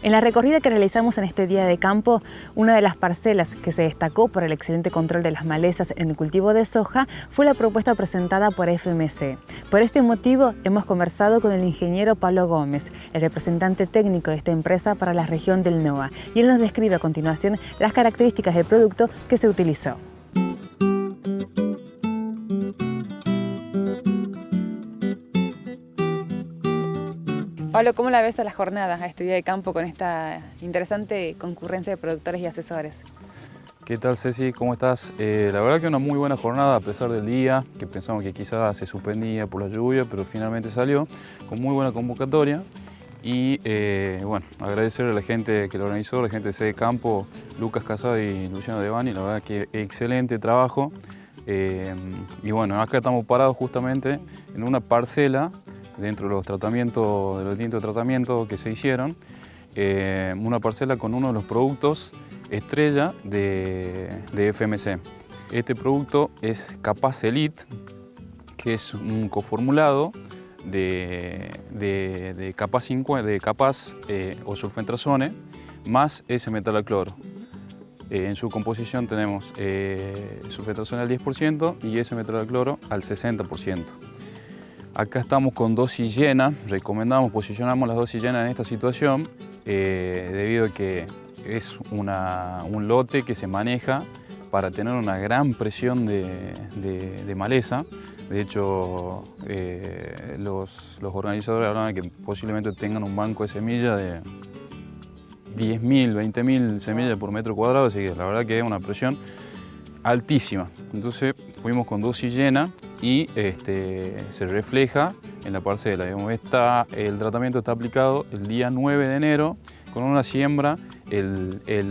En la recorrida que realizamos en este día de campo, una de las parcelas que se destacó por el excelente control de las malezas en el cultivo de soja fue la propuesta presentada por FMC. Por este motivo, hemos conversado con el ingeniero Pablo Gómez, el representante técnico de esta empresa para la región del NOA, y él nos describe a continuación las características del producto que se utilizó. Pablo, ¿cómo la ves a la jornada, a este día de campo, con esta interesante concurrencia de productores y asesores? ¿Qué tal, Ceci? ¿Cómo estás? La verdad que una muy buena jornada a pesar del día, que pensamos que quizás se suspendía por la lluvia, pero finalmente salió con muy buena convocatoria. Y bueno, agradecerle a la gente que lo organizó, la gente de Sede Campo, Lucas Casado y Luciano Devani, la verdad que excelente trabajo. Y bueno, acá estamos parados justamente en una parcela dentro de los tratamientos, de los distintos tratamientos que se hicieron, una parcela con uno de los productos estrella de FMC. Este producto es Capaz Elite, que es un coformulado de Capaz 50, de Capaz o sulfentrazone más S-metalacloro. En su composición tenemos sulfentrazone al 10% y S-metalacloro al 60%. Acá estamos con dosis llena, posicionamos las dosis llenas en esta situación debido a que es un lote que se maneja para tener una gran presión de maleza. De hecho, los organizadores hablaban de que posiblemente tengan un banco de semillas de 10.000, 20.000 semillas por metro cuadrado, así que la verdad que es una presión altísima. Entonces fuimos con dosis llena y se refleja en la parcela. El tratamiento está aplicado el día 9 de enero con una siembra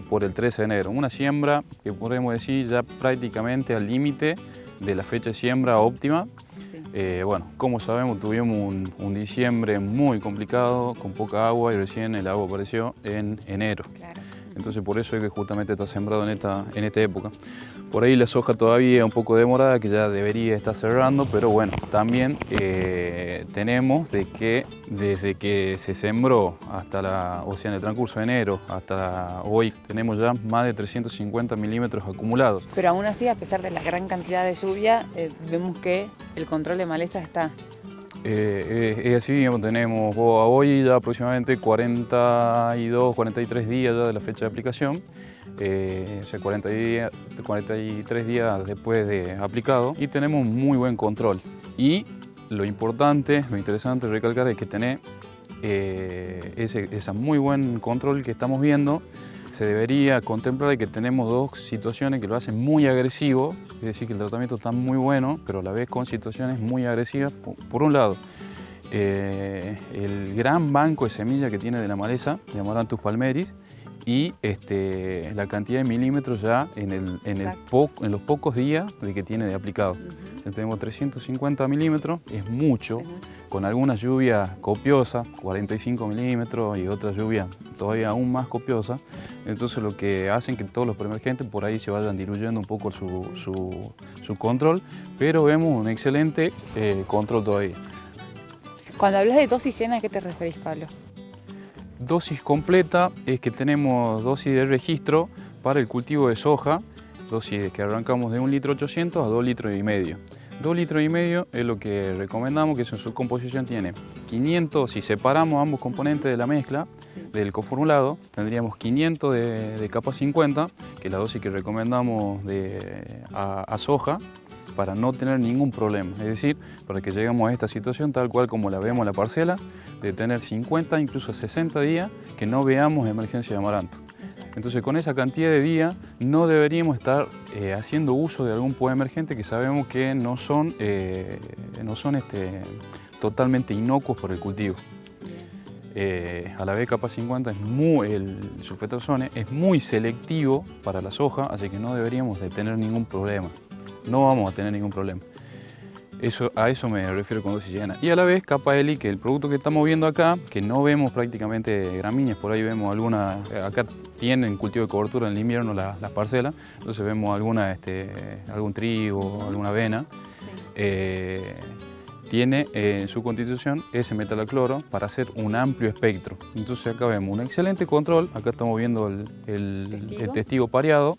por el 13 de enero. Una siembra que podemos decir ya prácticamente al límite de la fecha de siembra óptima. Sí. Bueno, como sabemos, tuvimos un diciembre muy complicado, con poca agua, y recién el agua apareció en enero. Claro. Entonces por eso es que justamente está sembrado en esta época. Por ahí la soja todavía un poco demorada, que ya debería estar cerrando, pero bueno, también tenemos de que desde que se sembró hasta en el transcurso de enero hasta hoy, tenemos ya más de 350 milímetros acumulados. Pero aún así, a pesar de la gran cantidad de lluvia, vemos que el control de malezas está. Es así, digamos, tenemos hoy ya aproximadamente 42, 43 días ya de la fecha de aplicación, o sea, 43 días después de aplicado, y tenemos muy buen control. Y lo importante, lo interesante de recalcar es que tener ese muy buen control que estamos viendo. Se debería contemplar que tenemos dos situaciones que lo hacen muy agresivo, es decir, que el tratamiento está muy bueno, pero a la vez con situaciones muy agresivas. Por un lado, el gran banco de semillas que tiene de la maleza, de Amaranthus palmaris, y la cantidad de milímetros ya en los pocos días de que tiene de aplicado. Tenemos 350 milímetros, es mucho, con algunas lluvias copiosas, 45 milímetros, y otras lluvias todavía aún más copiosas. Entonces lo que hacen que todos los preemergentes por ahí se vayan diluyendo un poco su control, pero vemos un excelente control todavía. Cuando hablas de dosis llena, ¿a qué te referís, Pablo? Dosis completa es que tenemos dosis de registro para el cultivo de soja, dosis que arrancamos de 1,8 litros a 2,5 litros. 2,5 litros es lo que recomendamos, que en su composición tiene 500, si separamos ambos componentes de la mezcla, sí, del coformulado, tendríamos 500 de Capaz 50, que es la dosis que recomendamos a soja, para no tener ningún problema, es decir, para que lleguemos a esta situación tal cual como la vemos en la parcela, de tener 50, incluso 60 días que no veamos emergencia de amaranto. Entonces con esa cantidad de días no deberíamos estar haciendo uso de algún poda emergente que sabemos que no son totalmente inocuos por el cultivo. A la vez Capaz 50 el sulfentrazone es muy selectivo para la soja, así que no deberíamos de tener ningún problema. No vamos a tener ningún problema. A eso me refiero con dosis llena. Y a la vez Capaz Elite, que es el producto que estamos viendo acá, que no vemos prácticamente gramíneas, por ahí vemos algunas, acá tienen cultivo de cobertura en el invierno las parcelas, entonces vemos algún trigo, alguna avena. Sí. tiene en su constitución ese metalocloro para hacer un amplio espectro. Entonces acá vemos un excelente control, acá estamos viendo el testigo pareado,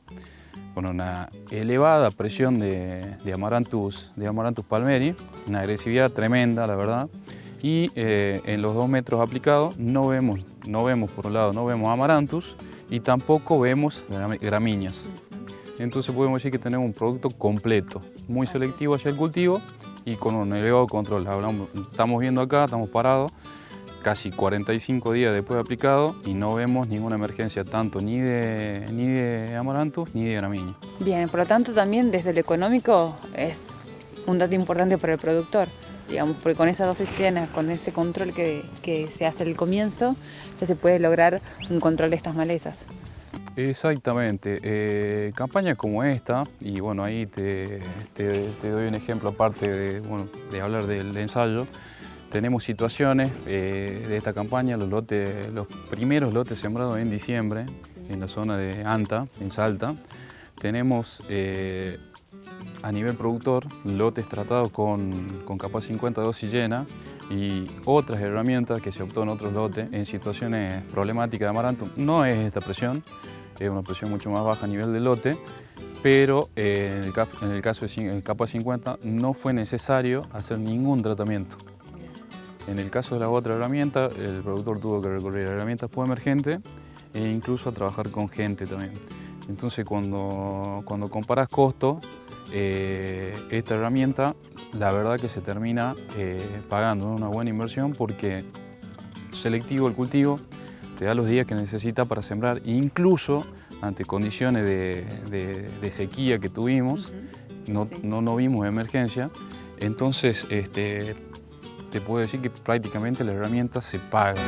con una elevada presión de Amaranthus palmeri, una agresividad tremenda, la verdad. Y en los 2 metros aplicados no vemos por un lado, no vemos Amaranthus y tampoco vemos gramíneas. Entonces podemos decir que tenemos un producto completo, muy selectivo hacia el cultivo y con un elevado control. Estamos viendo acá, estamos parados, casi 45 días después de aplicado y no vemos ninguna emergencia tanto ni de Amaranthus ni de gramínea. Bien, por lo tanto también desde lo económico es un dato importante para el productor, digamos, porque con esa dosis llena, con ese control que se hace al comienzo, ya se puede lograr un control de estas malezas. Exactamente, campañas como esta, y bueno, ahí te doy un ejemplo aparte de hablar del ensayo. Tenemos situaciones de esta campaña, los primeros lotes sembrados en diciembre, en la zona de Anta, en Salta. Tenemos a nivel productor lotes tratados con capa 50 dosis llena y otras herramientas que se optó en otros lotes en situaciones problemáticas de Amaranthus. No es esta presión, es una presión mucho más baja a nivel de lote, pero en el caso de capa 50 no fue necesario hacer ningún tratamiento. En el caso de la otra herramienta, el productor tuvo que recurrir a herramientas poemergentes e incluso a trabajar con gente también. Entonces, cuando comparas costo, esta herramienta, la verdad que se termina pagando una buena inversión porque selectivo el cultivo, te da los días que necesita para sembrar, incluso ante condiciones de sequía que tuvimos, no vimos emergencia, entonces te puedo decir que prácticamente la herramienta se paga.